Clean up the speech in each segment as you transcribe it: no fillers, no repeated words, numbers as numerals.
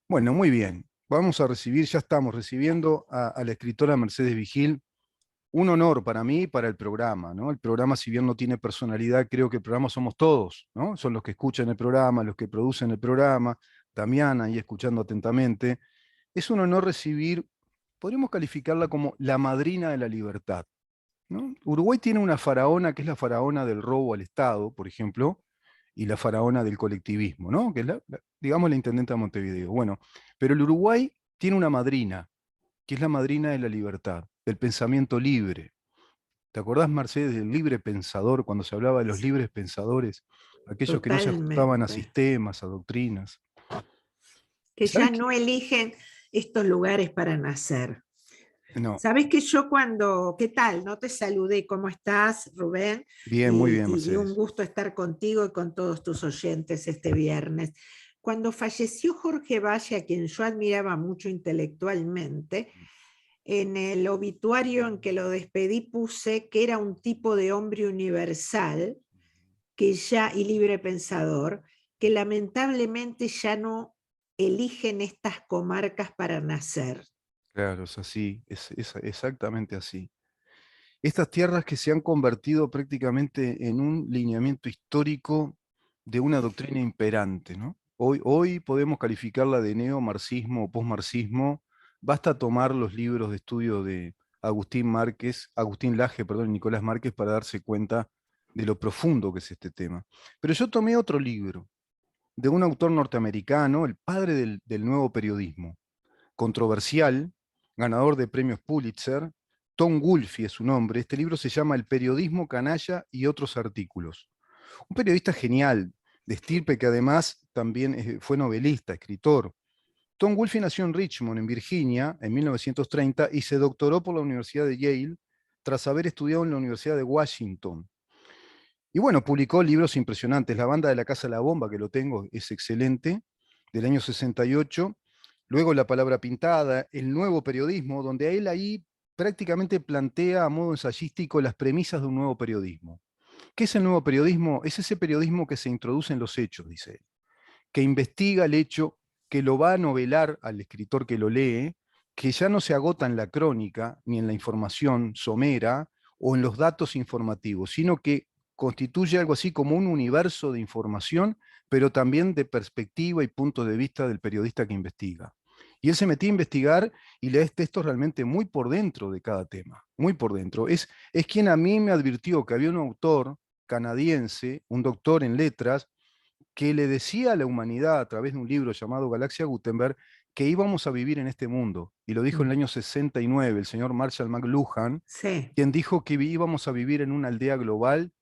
Bueno, muy bien. Vamos a recibir, ya estamos recibiendo a la escritora Mercedes Vigil. Un honor para mí y para el programa, ¿no? El programa, si bien no tiene personalidad, creo que el programa somos todos, ¿no? Son los que escuchan el programa, los que producen el programa, Damiana ahí escuchando atentamente. Es un honor recibir, podríamos calificarla como la madrina de la libertad, ¿no? Uruguay tiene una faraona que es la faraona del robo al Estado, por ejemplo, y la faraona del colectivismo, ¿no? Que es digamos, la intendenta de Montevideo. Bueno, pero el Uruguay tiene una madrina, que es la madrina de la libertad, del pensamiento libre. ¿Te acordás, Mercedes, del libre pensador, cuando se hablaba de los libres pensadores, aquellos que no se ajustaban a Totalmente. sistemas, a doctrinas? Que ¿Sabés ya qué? no eligen estos lugares para nacer. No, Sabes que yo ¿qué tal? No te saludé, ¿cómo estás, Rubén? bien, muy bien, Y un Mercedes. gusto estar contigo y con todos tus oyentes este viernes. Cuando falleció Jorge Valle, a quien yo admiraba mucho intelectualmente, en el obituario en que lo despedí puse que era un tipo de hombre universal que ya, y libre pensador, que lamentablemente ya no eligen estas comarcas para nacer. Claro, es así, es exactamente así. Estas tierras que se han convertido prácticamente en un lineamiento histórico de una doctrina imperante, ¿no? Hoy podemos calificarla de neomarxismo o posmarxismo. Basta tomar los libros de estudio de Agustín Laje, perdón, y Nicolás Márquez para darse cuenta de lo profundo que es este tema. Pero yo tomé otro libro de un autor norteamericano, el padre del nuevo periodismo, controversial, ganador de premios Pulitzer. Tom Wolfe es su nombre. Este libro se llama El periodismo canalla y otros artículos. Un periodista genial, de estirpe que además también fue novelista, escritor. Tom Wolfe nació en Richmond, en Virginia, en 1930 y se doctoró por la Universidad de Yale tras haber estudiado en la Universidad de Washington. Y bueno, publicó libros impresionantes. La banda de la Casa de la Bomba, que lo tengo, es excelente, del año 68. Luego La Palabra Pintada, El Nuevo Periodismo, donde él ahí prácticamente plantea a modo ensayístico las premisas de un nuevo periodismo. ¿Qué es el nuevo periodismo? Es ese periodismo que se introduce en los hechos, dice él, que investiga el hecho, que lo va a novelar al escritor que lo lee, que ya no se agota en la crónica ni en la información somera o en los datos informativos, sino que constituye algo así como un universo de información, pero también de perspectiva y punto de vista del periodista que investiga. Y él se metía a investigar y lee textos realmente muy por dentro de cada tema, muy por dentro. Es quien a mí me advirtió que había un autor canadiense, un doctor en letras, que le decía a la humanidad a través de un libro llamado Galaxia Gutenberg que íbamos a vivir en este mundo. Y lo dijo en el año 69 el señor Marshall McLuhan, Sí, quien dijo que íbamos a vivir en una aldea global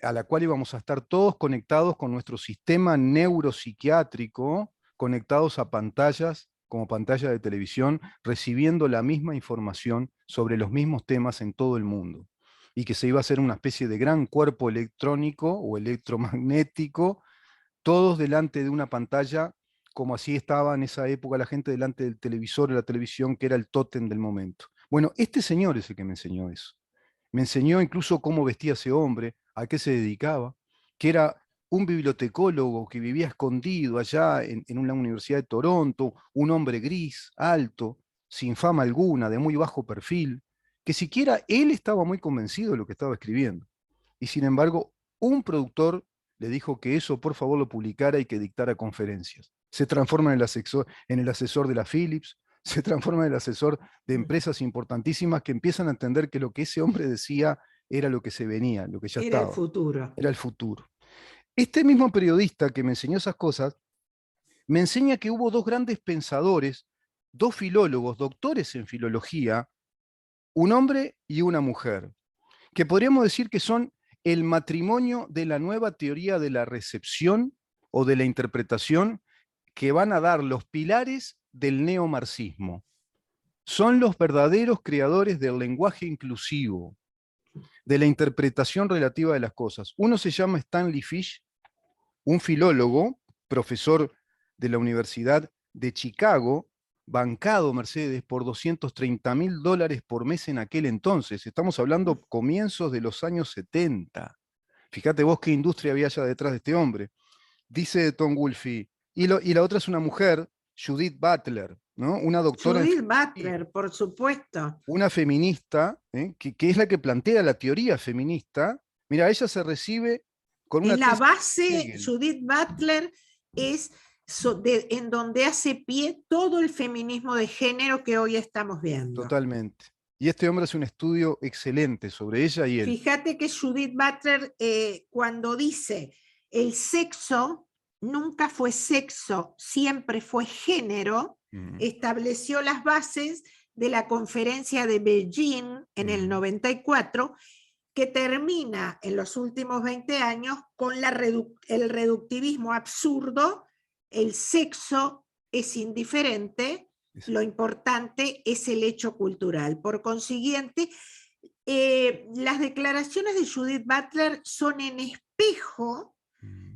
a la cual íbamos a estar todos conectados con nuestro sistema neuropsiquiátrico, conectados a pantallas como pantalla de televisión, recibiendo la misma información sobre los mismos temas en todo el mundo. Y que se iba a hacer una especie de gran cuerpo electrónico o electromagnético, todos delante de una pantalla, como así estaba en esa época la gente delante del televisor o la televisión, que era el tótem del momento. Bueno, este señor es el que me enseñó eso. Me enseñó incluso cómo vestía ese hombre, a qué se dedicaba, que era un bibliotecólogo que vivía escondido allá en una universidad de Toronto, un hombre gris, alto, sin fama alguna, de muy bajo perfil, que siquiera él estaba muy convencido de lo que estaba escribiendo. Y sin embargo, un productor le dijo que eso por favor lo publicara y que dictara conferencias. Se transforma en el asesor de la Philips, se transforma en el asesor de empresas importantísimas que empiezan a entender que lo que ese hombre decía era lo que se venía, lo que ya era el estaba, futuro. era el futuro. Este mismo periodista que me enseñó esas cosas, me enseña que hubo dos grandes pensadores, dos filólogos, doctores en filología, un hombre y una mujer, que podríamos decir que son el matrimonio de la nueva teoría de la recepción o de la interpretación, que van a dar los pilares del neomarxismo. Son los verdaderos creadores del lenguaje inclusivo, de la interpretación relativa de las cosas. Uno se llama Stanley Fish, un filólogo, profesor de la Universidad de Chicago, bancado, Mercedes, por $230.000 por mes en aquel entonces. Estamos hablando comienzos de los años 70. Fíjate vos qué industria había allá detrás de este hombre. Dice Tom Wolfe, y la otra es una mujer Judith Butler, ¿no? Una doctora en Judith filosofía, Butler, por supuesto. una feminista, que es la que plantea la teoría feminista. Mira, ella se recibe con una En la tesis de base, Hegel, Judith Butler es en donde hace pie todo el feminismo de género que hoy estamos viendo. totalmente. Y este hombre hace un estudio excelente sobre ella y él. Fíjate que Judith Butler, cuando dice el sexo nunca fue sexo, siempre fue género, estableció las bases de la conferencia de Beijing en el 94, que termina en los últimos 20 años con el reductivismo absurdo: el sexo es indiferente, lo importante es el hecho cultural. Por consiguiente, las declaraciones de Judith Butler son en espejo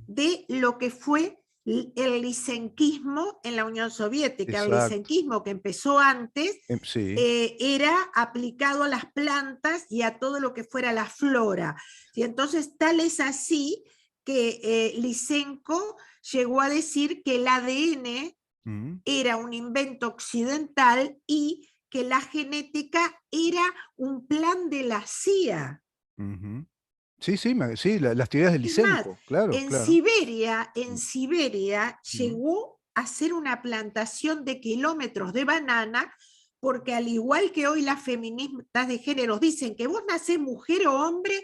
de lo que fue el lisenquismo en la Unión Soviética. Exacto. El lisenquismo, que empezó antes, Sí. era aplicado a las plantas y a todo lo que fuera la flora. Y entonces tal es así que Lysenko llegó a decir que el ADN era un invento occidental y que la genética era un plan de la CIA. Sí, sí, sí, las teorías de Lysenko, claro, en claro. Siberia llegó a hacer una plantación de kilómetros de banana, porque al igual que hoy las feministas de género dicen que vos nacés mujer o hombre,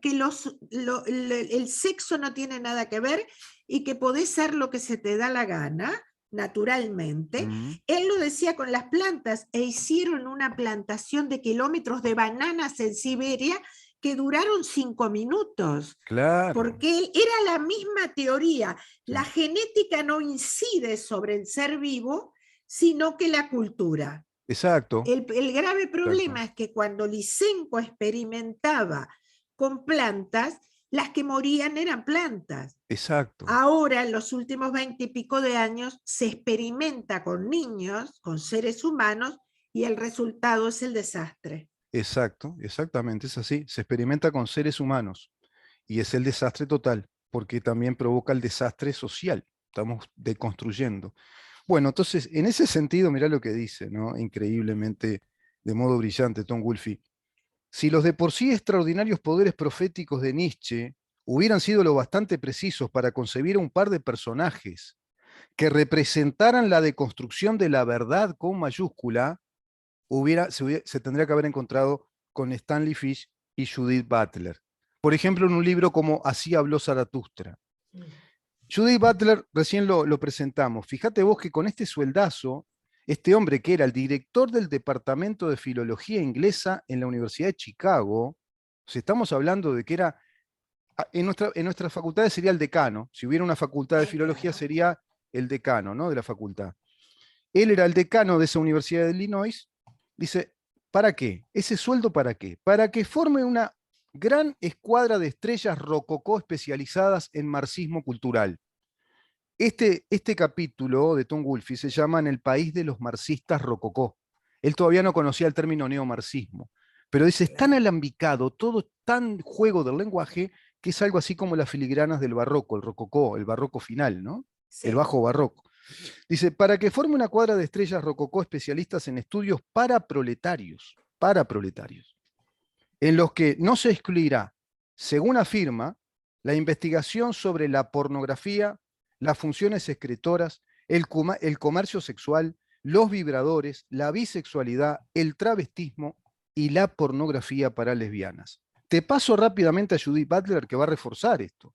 que el sexo no tiene nada que ver y que podés ser lo que se te da la gana, naturalmente. Él lo decía con las plantas, e hicieron una plantación de kilómetros de bananas en Siberia que duraron 5 minutos. Claro. Porque era la misma teoría. La genética no incide sobre el ser vivo, sino que la cultura. Exacto. El grave problema es que cuando Lysenko experimentaba con plantas, las que morían eran plantas. Exacto. Ahora, en los últimos 20 y pico de años, se experimenta con niños, con seres humanos, y el resultado es el desastre. Exacto, exactamente, es así. Se experimenta con seres humanos y es el desastre total, porque también provoca el desastre social. Estamos deconstruyendo. Bueno, entonces, en ese sentido, mirá lo que dice, ¿no? Increíblemente, de modo brillante, Tom Wolfe. Si los de por sí extraordinarios poderes proféticos de Nietzsche hubieran sido lo bastante precisos para concebir a un par de personajes que representaran la deconstrucción de la verdad con mayúscula, se tendría que haber encontrado con Stanley Fish y Judith Butler. Por ejemplo, en un libro como Así habló Zaratustra. Judith Butler recién lo presentamos. Fíjate vos que con este sueldazo, este hombre que era el director del Departamento de Filología Inglesa en la Universidad de Chicago, o sea, estamos hablando de que era, en nuestras facultades sería el decano. Si hubiera una facultad de filología sería el decano, ¿no?, de la facultad. Él era el decano de esa Universidad de Illinois. Dice, ¿para qué? ¿Ese sueldo para qué? Para que forme una gran escuadra de estrellas rococó especializadas en marxismo cultural. Este capítulo de Tom Wolfe se llama En el país de los marxistas rococó. Él todavía no conocía el término neomarxismo, pero dice, es tan alambicado, todo tan juego del lenguaje, que es algo así como las filigranas del barroco, el rococó, el barroco final, ¿no? Sí. El bajo barroco. Dice, para que forme una cuadra de estrellas rococó especialistas en estudios paraproletarios, en los que no se excluirá, según afirma, la investigación sobre la pornografía, las funciones excretoras, el comercio sexual, los vibradores, la bisexualidad, el travestismo y la pornografía para lesbianas. Te paso rápidamente a Judith Butler, que va a reforzar esto.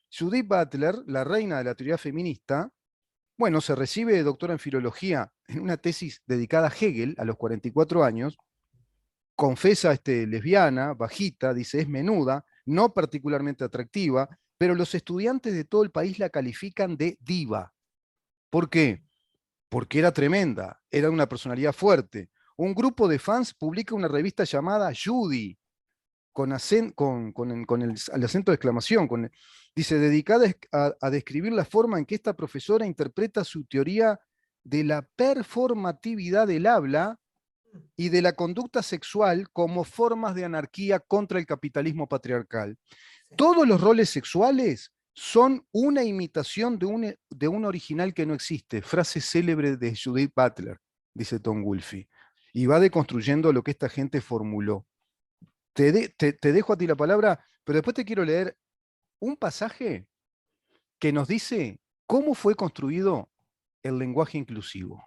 Judith Butler, la reina de la teoría feminista, bueno, se recibe de doctora en filología en una tesis dedicada a Hegel a los 44 años, confesa lesbiana, bajita, dice es menuda, no particularmente atractiva, pero los estudiantes de todo el país la califican de diva. ¿Por qué? Porque era tremenda, era una personalidad fuerte. Un grupo de fans publica una revista llamada Judy, con el acento de exclamación, dice, dedicada a describir la forma en que esta profesora interpreta su teoría de la performatividad del habla y de la conducta sexual como formas de anarquía contra el capitalismo patriarcal. Todos los roles sexuales son una imitación de un original que no existe. Frase célebre de Judith Butler, dice Tom Wolfe. Y va deconstruyendo lo que esta gente formuló. Te dejo a ti la palabra, pero después te quiero leer un pasaje que nos dice cómo fue construido el lenguaje inclusivo.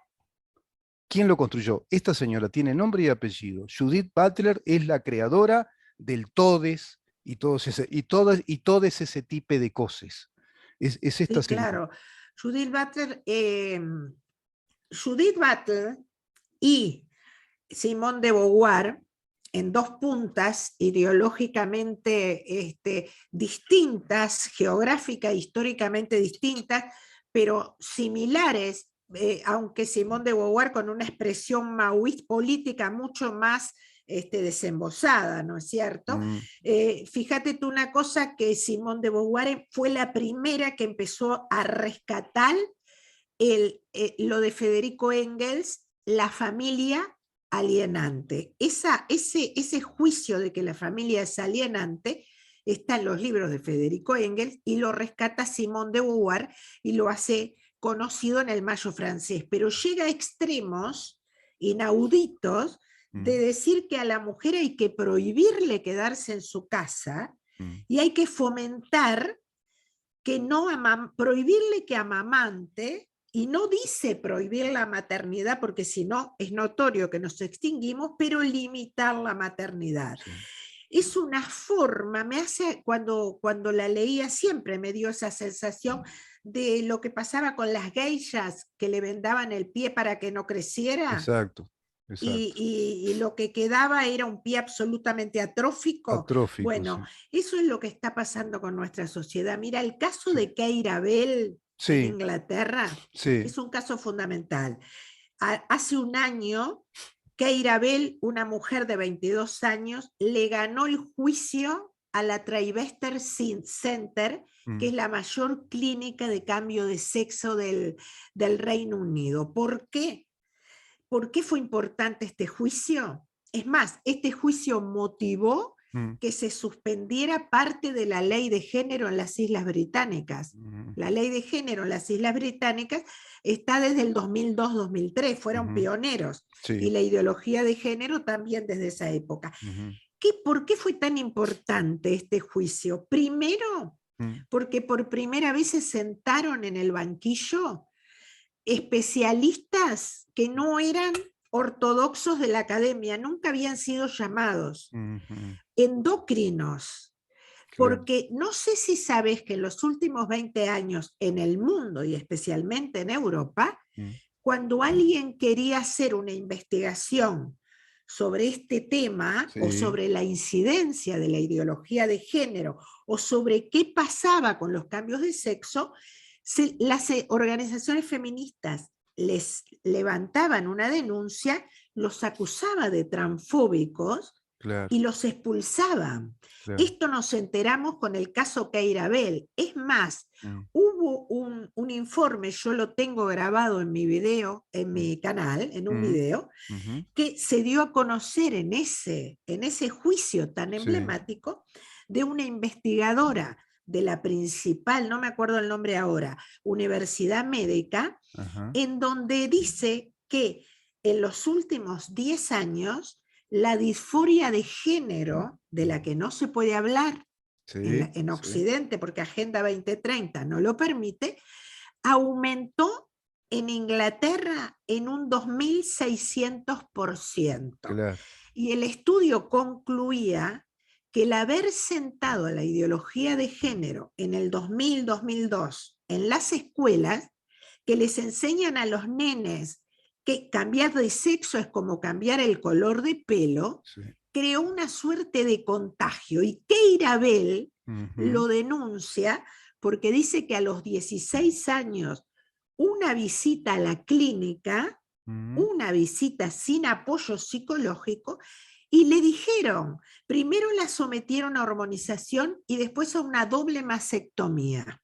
¿Quién lo construyó? Esta señora tiene nombre y apellido. Judith Butler es la creadora del todes y todes ese tipo de cosas. Es esta Sí, señora. claro. Judith Butler, Judith Butler y Simone de Beauvoir, en dos puntas ideológicamente distintas, geográfica e históricamente distintas, pero similares, aunque Simone de Beauvoir con una expresión maoísta política mucho más desembosada, ¿no es cierto? Mm, Fíjate tú una cosa, que Simone de Beauvoir fue la primera que empezó a rescatar lo de Federico Engels, la familia alienante. Ese juicio de que la familia es alienante está en los libros de Federico Engels y lo rescata Simone de Beauvoir y lo hace conocido en el Mayo francés, pero llega a extremos inauditos de mm, decir que a la mujer hay que prohibirle quedarse en su casa mm. y hay que fomentar que no prohibirle que amamante, y no dice prohibir la maternidad, porque si no es notorio que nos extinguimos, pero limitar la maternidad. Sí, Es una forma, me hace, cuando la leía siempre me dio esa sensación de lo que pasaba con las geishas que le vendaban el pie para que no creciera, exacto, exacto. y lo que quedaba era un pie absolutamente atrófico. Atrófico, Bueno, sí. eso es lo que está pasando con nuestra sociedad. Mira, el caso Sí, de Keira Bell en sí, Inglaterra sí. es un caso fundamental. Hace un año, Keira Bell, una mujer de 22 años, le ganó el juicio a la Trivester Center, que Mm, es la mayor clínica de cambio de sexo del Reino Unido. ¿Por qué? ¿Por qué fue importante este juicio? Es más, este juicio motivó mm, que se suspendiera parte de la ley de género en las Islas Británicas. mm, La ley de género en las Islas Británicas está desde el 2002-2003, fueron ujú. pioneros, y Sí. la ideología de género también desde esa época. Ujú, ¿Por qué fue tan importante este juicio? Primero, mm, porque por primera vez se sentaron en el banquillo especialistas que no eran ortodoxos de la academia, nunca habían sido llamados, ujú, endocrinos, claro. porque no sé si sabes que en los últimos 20 años en el mundo y especialmente en Europa, Mm, cuando alguien quería hacer una investigación sobre este tema o sí, sobre la incidencia de la ideología de género o sobre qué pasaba con los cambios de sexo, las organizaciones feministas les levantaban una denuncia, los acusaba de transfóbicos claro, y los expulsaban. claro. Esto nos enteramos con el caso Keira Bell. Es más, Mm, hubo un informe, yo lo tengo grabado en mi video, en mm, mi canal, en un mm, video, ujú, que se dio a conocer en ese juicio tan sí, emblemático de una investigadora de la principal, no me acuerdo el nombre ahora, Universidad Médica, ajá, en donde dice que en los últimos 10 años la disforia de género, de la ujú, que no se puede hablar sí, en sí, Occidente porque Agenda 2030 no lo permite, aumentó en Inglaterra en un 2600%. claro. Y el estudio concluía que el haber sentado la ideología de género en el 2000-2002 en las escuelas, que les enseñan a los nenes que cambiar de sexo es como cambiar el color de pelo, Sí, creó una suerte de contagio. Y Keira Bell ujú, lo denuncia porque dice que a los 16 años, una visita a la clínica, ujú, una visita sin apoyo psicológico, y le dijeron, primero la sometieron a hormonización y después a una doble mastectomía.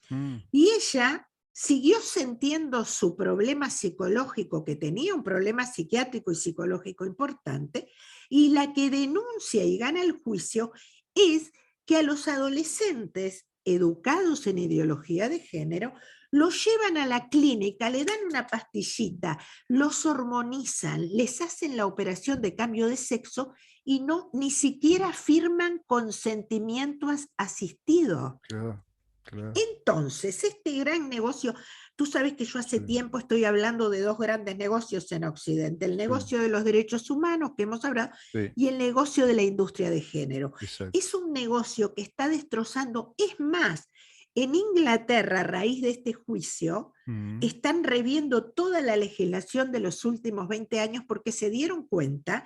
mm, Y ella siguió sintiendo su problema psicológico, que tenía un problema psiquiátrico y psicológico importante, y la que denuncia y gana el juicio es que a los adolescentes educados en ideología de género, los llevan a la clínica, le dan una pastillita, los hormonizan, les hacen la operación de cambio de sexo y no, ni siquiera firman consentimiento asistido. Claro, claro. Entonces, este gran negocio, tú sabes que yo hace Sí, tiempo estoy hablando de dos grandes negocios en Occidente, el sí, negocio de los derechos humanos que hemos hablado sí, y el negocio de la industria de género. exacto. Es un negocio que está destrozando, es más, en Inglaterra, a raíz de este juicio, Mm, están reviendo toda la legislación de los últimos 20 años porque se dieron cuenta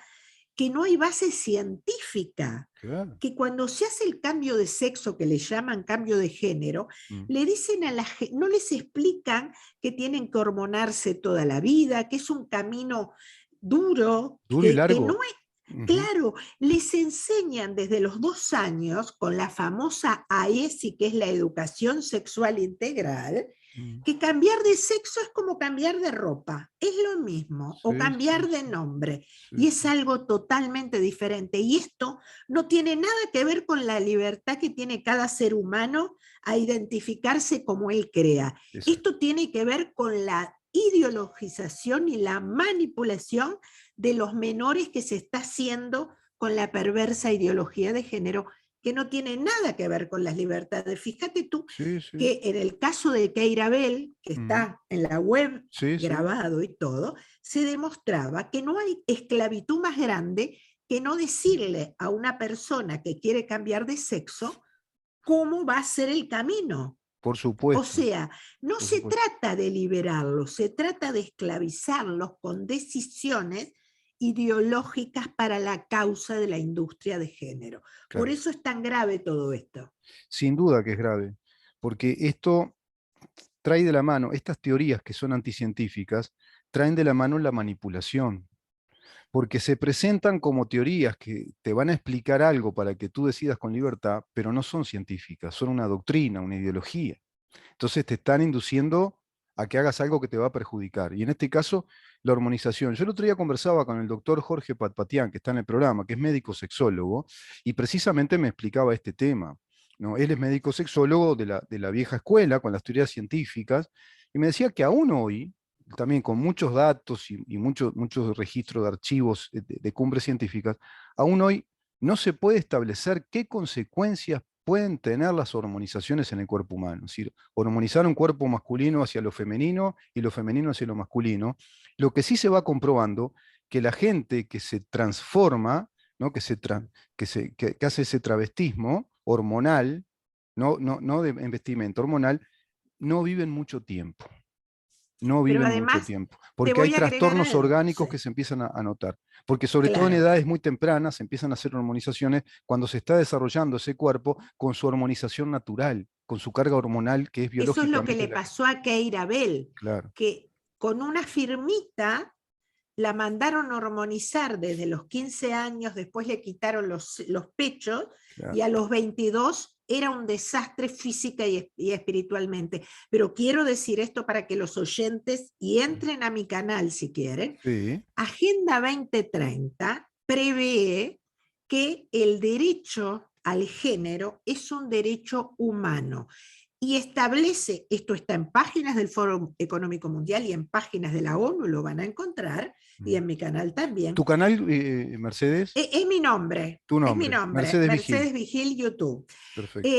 que no hay base científica, claro. que cuando se hace el cambio de sexo, que le llaman cambio de género, Mm. le dicen a la gente, no les explican que tienen que hormonarse toda la vida, que es un camino duro, Duro y que no largo. es, Ujú. claro, les enseñan desde los 2 años con la famosa AESI, que es la educación sexual integral, Mm. que cambiar de sexo es como cambiar de ropa, es lo mismo, o Sí, sí, cambiar de sí, nombre, sí, y es sí, algo totalmente diferente. Y esto no tiene nada que ver con la libertad que tiene cada ser humano a identificarse como él crea. exacto. Esto tiene que ver con la ideologización y la manipulación de los menores que se está haciendo con la perversa ideología de género que no tiene nada que ver con las libertades. Fíjate tú Sí, sí. que en el caso de Keira Bell, que Mm. está en la web Sí, sí. grabado y todo, se demostraba que no hay esclavitud más grande que no decirle a una persona que quiere cambiar de sexo cómo va a ser el camino. Por O supuesto, sea, no por se supuesto. trata de liberarlos, se trata de esclavizarlos con decisiones ideológicas para la causa de la industria de género. Por Claro. eso es tan grave todo esto. Sin duda que es grave, porque esto trae de la mano, estas teorías que son anticientíficas, traen de la mano la manipulación, porque se presentan como teorías que te van a explicar algo para que tú decidas con libertad, pero no son científicas, son una doctrina, una ideología. Entonces te están induciendo a que hagas algo que te va a perjudicar. Y en este caso, la hormonización. Yo el otro día conversaba con el doctor Jorge Patpatian, que está en el programa, que es médico sexólogo, y precisamente me explicaba este tema, ¿no? Él es médico sexólogo de la vieja escuela, con las teorías científicas, y me decía que aún hoy, también con muchos datos y muchos registros de archivos de cumbres científicas, aún hoy no se puede establecer qué consecuencias pueden tener las hormonizaciones en el cuerpo humano. Es decir, hormonizar un cuerpo masculino hacia lo femenino y lo femenino hacia lo masculino. Lo que sí se va comprobando que la gente que se transforma, ¿no? Que hace ese travestismo hormonal, no en vestimenta hormonal, no viven mucho tiempo. No Pero viven mucho además, tiempo, te porque hay voy a agregar trastornos algo. orgánicos que Sí, se empiezan a notar, porque sobre todo en claro. edades muy tempranas se empiezan a hacer hormonizaciones cuando se está desarrollando ese cuerpo con su hormonización natural, con su carga hormonal que es Eso es lo que biológicamente le la que... pasó a Keira Bell, Claro. que con una firmita la mandaron a hormonizar desde los 15 años, después le quitaron los pechos y Claro. a los 22 era un desastre física y espiritualmente. Pero quiero decir esto para que los oyentes, y entren a mi canal si quieren, Sí. Agenda 2030 prevé que el derecho al género es un derecho humano y establece, esto está en páginas del Foro Económico Mundial y en páginas de la ONU lo van a encontrar, y Mm. en mi canal también. ¿Tu canal, Mercedes? Es mi Tu nombre, nombre, Mercedes Vigil. Mercedes Vigil YouTube. Perfecto.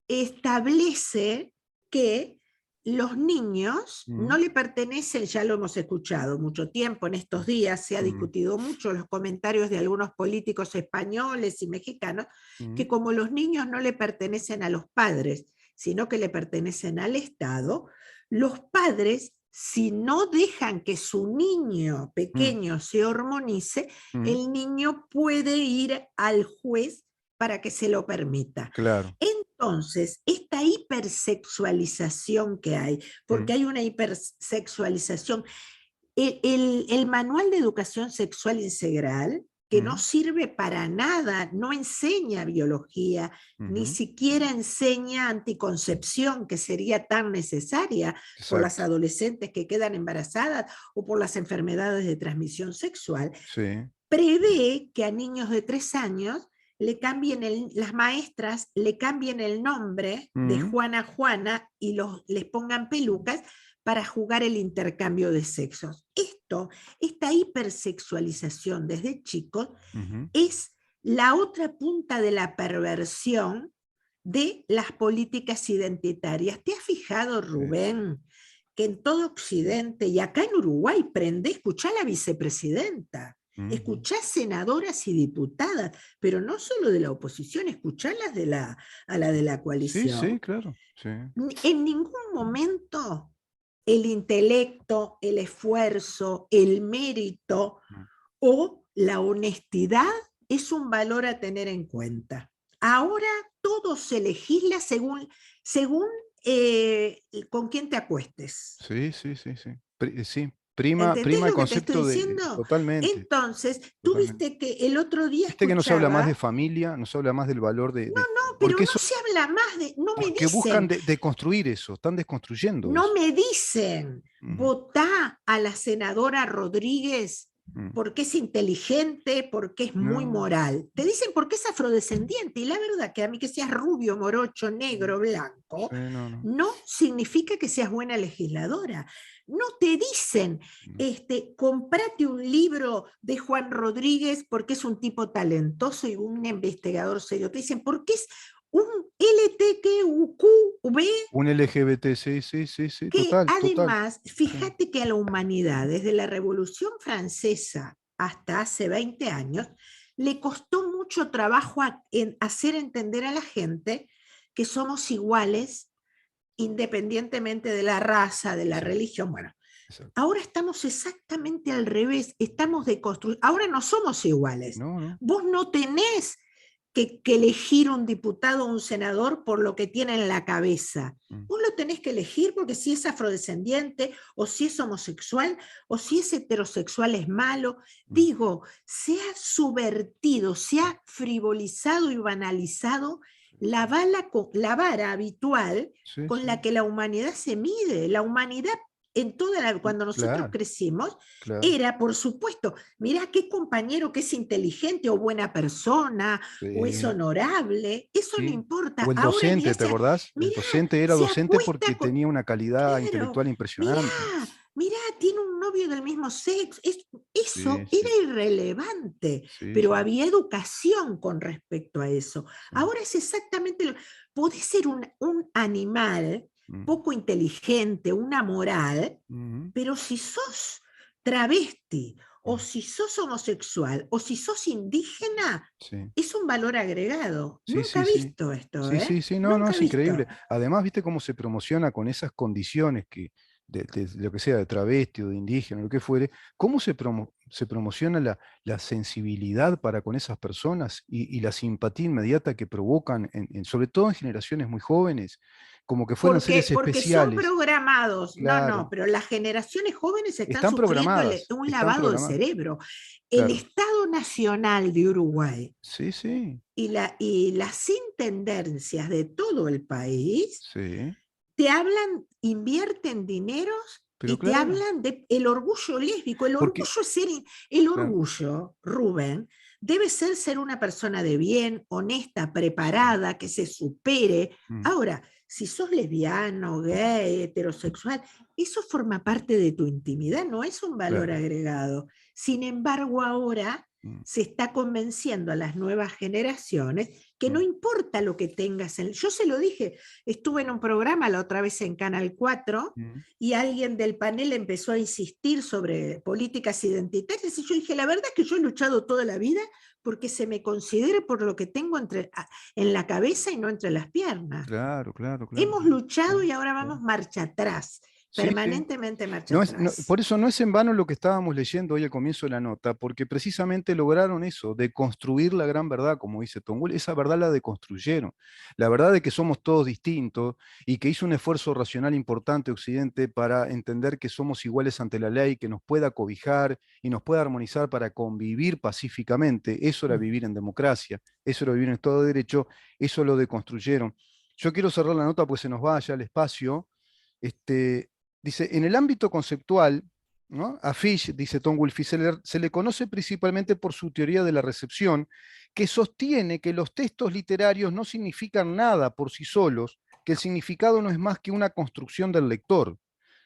Establece que los niños no Mm, le pertenecen, ya lo hemos escuchado mucho tiempo, en estos días se ha mm, discutido mucho los comentarios de algunos políticos españoles y mexicanos, mm, que como los niños no le pertenecen a los padres, sino que le pertenecen al Estado, los padres, si no dejan que su niño mm, pequeño se hormonice, mm. el niño puede ir al juez para que se lo permita. Claro. Entonces, esta hipersexualización que hay, Mm, porque hay una hipersexualización, el manual de educación sexual integral, que no mm, sirve para nada, no enseña biología, ni ujú. siquiera enseña anticoncepción, que sería tan necesaria por las Exacto. adolescentes que quedan embarazadas o por las enfermedades de transmisión sexual, Sí. prevé que a niños de 3 años las maestras le cambien el nombre de Mm, Juana a Juana y les pongan pelucas para jugar el intercambio de sexos. Esta hipersexualización desde chicos ujú. es la otra punta de la perversión de las políticas identitarias. ¿Te has fijado, Sí, Rubén, que en todo Occidente y acá en Uruguay escuchá a la vicepresidenta, ujú. escuchá senadoras y diputadas, pero no solo de la oposición, escuchá a la de la Sí, sí, coalición? claro. Sí. En ningún momento el intelecto, el esfuerzo, el mérito Mm. o la honestidad es un valor a tener en cuenta. Ahora todo se legisla según con quién te acuestes. Sí, sí, sí, sí. Sí, prima, ¿Entendés prima el lo que te estoy concepto diciendo? totalmente, Entonces, tú totalmente. viste que el otro día Viste que no se habla más de escuchaba, familia, no se habla más del valor no, pero porque no eso, se habla más no me porque buscan dicen, de construir eso, están desconstruyendo no eso. me dicen, Ujú, votá a la senadora Rodríguez mm. porque es inteligente, porque es muy No, moral. Te dicen porque es afrodescendiente. Y la verdad que a mí que seas rubio, morocho, mm, negro, blanco, sí, no, no. no significa que seas buena legisladora. No te dicen, Mm. comprate un libro de Juan Rodríguez porque es un tipo talentoso y un investigador serio. Te dicen, porque es un LTQV Un LGBT, sí, sí, sí, sí, que total, total. además, Sí. fíjate que a la humanidad, desde la Revolución Francesa hasta hace 20 años, le costó mucho trabajo en hacer entender a la gente que somos iguales independientemente de la raza, de la Exacto, religión. Bueno, exacto. ahora estamos exactamente al revés, estamos deconstruyendo, ahora no somos iguales. No, no. Vos no tenés que elegir un diputado o un senador por lo que tiene en la cabeza. Mm, Vos lo tenés que elegir porque si es afrodescendiente, o si es homosexual, o si es heterosexual es malo. mm. Digo, se ha subvertido, se ha frivolizado y banalizado la vara habitual Sí, con sí. la que la humanidad se mide. La humanidad, cuando nosotros Claro, crecimos, claro. era, por supuesto, mirá qué compañero que es inteligente o buena persona o es Sí, honorable, eso no sí. O importa. el Ahora docente, ¿te acordás? El mirá, docente era se docente apuesta porque con, tenía una calidad claro, intelectual mirá, impresionante. mirá, tiene un novio del mismo sexo. Sí, Eso era sí, irrelevante, sí, pero sí, había educación con respecto a eso. sí. Ahora es exactamente lo. Podés ser un animal Mm, poco inteligente, una moral, ujú, pero si sos travesti, o mm. si sos homosexual, o si sos indígena, Sí, es un valor agregado. sí, Nunca sí, he sí. visto esto, Sí, sí, ¿eh? sí, no, no, Nunca he es increíble. visto. Además, viste cómo se promociona con esas condiciones que, de lo que sea, de travesti o de indígena, lo que fuere, cómo se promociona la sensibilidad para con esas personas y la simpatía inmediata que provocan, sobre todo en generaciones muy jóvenes, como que fueran seres Porque son especiales. programados. No, no, Claro, pero las generaciones jóvenes están están sufriendo programadas, un están lavado de programadas. cerebro. El Claro, Estado Nacional de Uruguay sí, sí, y las intendencias de todo el país sí, te hablan, invierten dineros pero y te claro, hablan de el orgullo lésbico. porque, El claro, orgullo, Rubén, debe ser una persona de bien, honesta, sí, preparada, que se supere. mm, Ahora, si sos lesbiano, gay, heterosexual, eso forma parte de tu intimidad, no es un valor claro. agregado. Sin embargo, ahora Mm, se está convenciendo a las nuevas generaciones que no mm, importa lo que tengas. Yo se lo dije, estuve en un programa la otra vez en Canal 4 mm, y alguien del panel empezó a insistir sobre políticas identitarias y yo dije, la verdad es que yo he luchado toda la vida porque se me considere por lo que tengo en la cabeza y no entre las piernas. claro, claro, claro. Hemos luchado Sí, y ahora claro. vamos marcha atrás, Sí, sí. permanentemente marcha No es, atrás. por eso no es en vano lo que estábamos leyendo hoy al comienzo de la nota, porque precisamente lograron eso, de construir la gran verdad, como dice Tongol, esa verdad la deconstruyeron. La verdad de que somos todos distintos y que hizo un esfuerzo racional importante Occidente para entender que somos iguales ante la ley, que nos pueda cobijar y nos pueda armonizar para convivir pacíficamente. Eso era vivir en democracia, eso era vivir en Estado de Derecho, eso lo deconstruyeron. Yo quiero cerrar la nota pues se nos va ya el espacio. Este, dice, en el ámbito conceptual, ¿no? A Fish, dice Tom Wolfe, se le conoce principalmente por su teoría de la recepción, que sostiene que los textos literarios no significan nada por sí solos, que el significado no es más que una construcción del lector.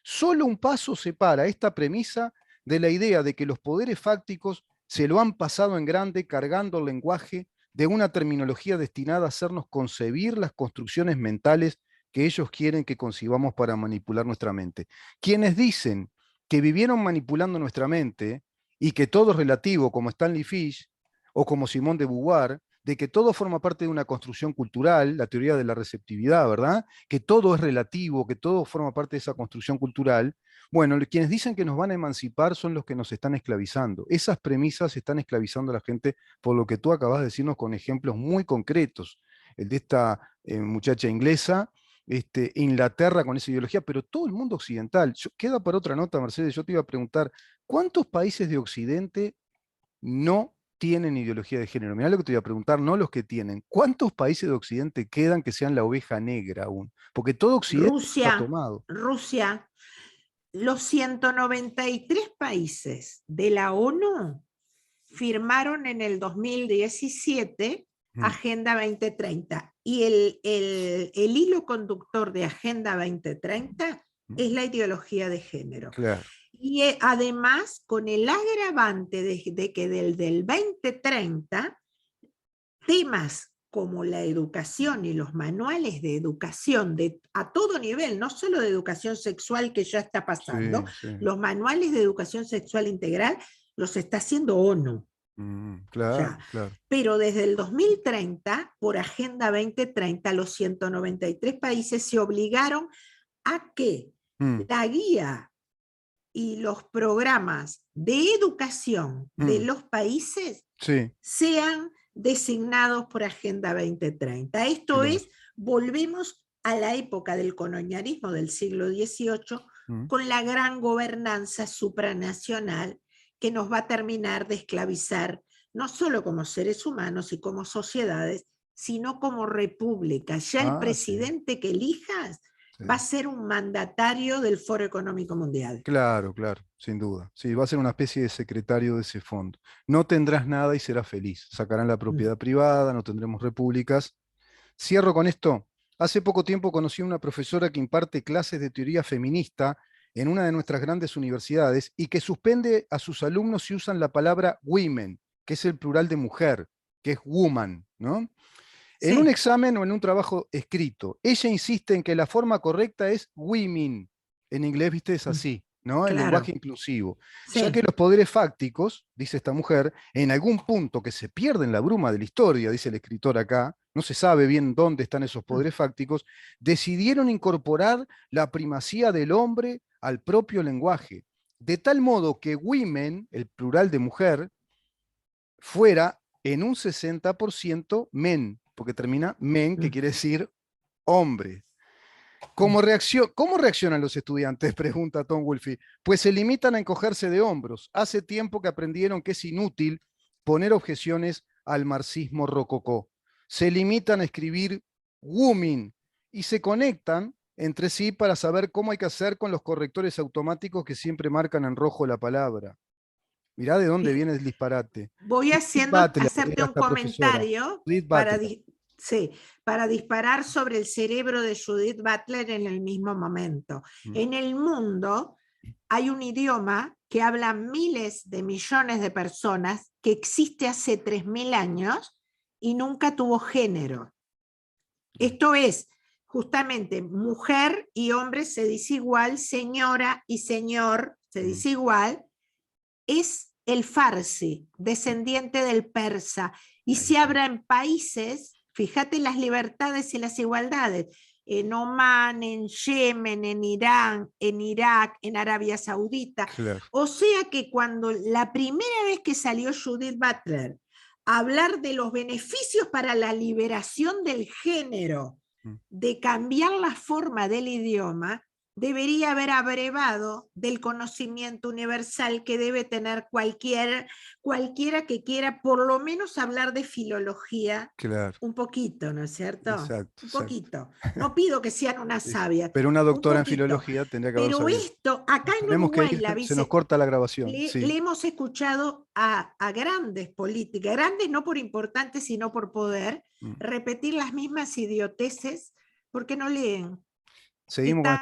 Solo un paso separa esta premisa de la idea de que los poderes fácticos se lo han pasado en grande cargando el lenguaje de una terminología destinada a hacernos concebir las construcciones mentales que ellos quieren que concibamos para manipular nuestra mente. Quienes dicen que vivieron manipulando nuestra mente y que todo es relativo, como Stanley Fish o como Simone de Beauvoir, de que todo forma parte de una construcción cultural, la teoría de la receptividad, ¿verdad? Que todo es relativo, que todo forma parte de esa construcción cultural. Bueno, quienes dicen que nos van a emancipar son los que nos están esclavizando. Esas premisas están esclavizando a la gente, por lo que tú acabas de decirnos con ejemplos muy concretos. El de esta muchacha inglesa, Inglaterra con esa ideología, pero todo el mundo occidental. Queda para otra nota, Mercedes, yo te iba a preguntar, ¿cuántos países de Occidente no tienen ideología de género? Mirá lo que te iba a preguntar, no los que tienen. ¿Cuántos países de Occidente quedan que sean la oveja negra aún? Porque todo Occidente está Rusia, tomado. Rusia, los 193 países de la ONU firmaron en el 2017 Mm, Agenda 2030 y el hilo conductor de Agenda 2030 mm, es la ideología de género. claro. Y además, con el agravante de que desde el 2030, temas como la educación y los manuales de educación a todo nivel, no solo de educación sexual que ya está pasando, Sí, sí. los manuales de educación sexual integral los está haciendo ONU. Claro, Ya. claro. Pero desde el 2030, por Agenda 2030, los 193 países se obligaron a que Mm, la guía y los programas de educación de mm, los países sí, sean designados por Agenda 2030. Esto claro. es, volvemos a la época del colonialismo del siglo XVIII Mm. con la gran gobernanza supranacional que nos va a terminar de esclavizar, no solo como seres humanos y como sociedades, sino como república. Ya el Ah, sí, presidente que elijas sí. va a ser un mandatario del Foro Económico Mundial. Claro, claro, sin duda. Sí, va a ser una especie de secretario de ese fondo. No tendrás nada y serás feliz. Sacarán la propiedad privada, no tendremos repúblicas. Cierro con esto. Hace poco tiempo conocí a una profesora que imparte clases de teoría feminista en una de nuestras grandes universidades y que suspende a sus alumnos si usan la palabra women, que es el plural de mujer, que es woman, ¿no? En un Sí, examen o en un trabajo escrito. Ella insiste en que la forma correcta es women. En inglés, viste, es así, ¿no? El lenguaje claro, inclusivo. Ya que sí. los poderes fácticos, dice esta mujer, en algún punto que se pierde en la bruma de la historia, dice el escritor acá, no se sabe bien dónde están esos poderes fácticos, decidieron incorporar la primacía del hombre al propio lenguaje. De tal modo que women, el plural de mujer, fuera en un 60% men, porque termina men, que quiere decir hombre. ¿Cómo reaccionan los estudiantes? Pregunta Tom Wolfe. Pues se limitan a encogerse de hombros. Hace tiempo que aprendieron que es inútil poner objeciones al marxismo rococó. Se limitan a escribir woman y se conectan entre sí para saber cómo hay que hacer con los correctores automáticos que siempre marcan en rojo la palabra. Mirá de dónde viene el disparate. Voy Judith haciendo, Butler hacerte era un esta profesora. comentario Judith para, Butler. sí, para disparar sobre el cerebro de Judith Butler en el mismo momento. Mm, En el mundo hay un idioma que habla miles de millones de personas que existe hace 3000 años y nunca tuvo género. Esto es, justamente, mujer y hombre se dice igual, señora y señor se mm, dice igual, es el farsi, descendiente del persa, y ahí se está. habla en países, fíjate las libertades y las igualdades, en Omán, en Yemen, en Irán, en Irak, en Arabia Saudita. Claro. O sea que cuando la primera vez que salió Judith Butler a hablar de los beneficios para la liberación del género, Mm, de cambiar la forma del idioma, debería haber abrevado del conocimiento universal que debe tener cualquiera que quiera por lo menos hablar de filología Claro, un poquito, ¿no es cierto? exacto, Un exacto. poquito. No pido que sean unas Sí, sí. sabias, Pero una un doctora en poquito. filología tendría que haber Pero sabido. esto, acá Nos en tenemos que Uruguay, ir, se nos corta la grabación. le Sí, hemos escuchado a grandes políticas, grandes no por importantes, sino por poder, mm. repetir las mismas idioteces porque no leen. Seguimos con Está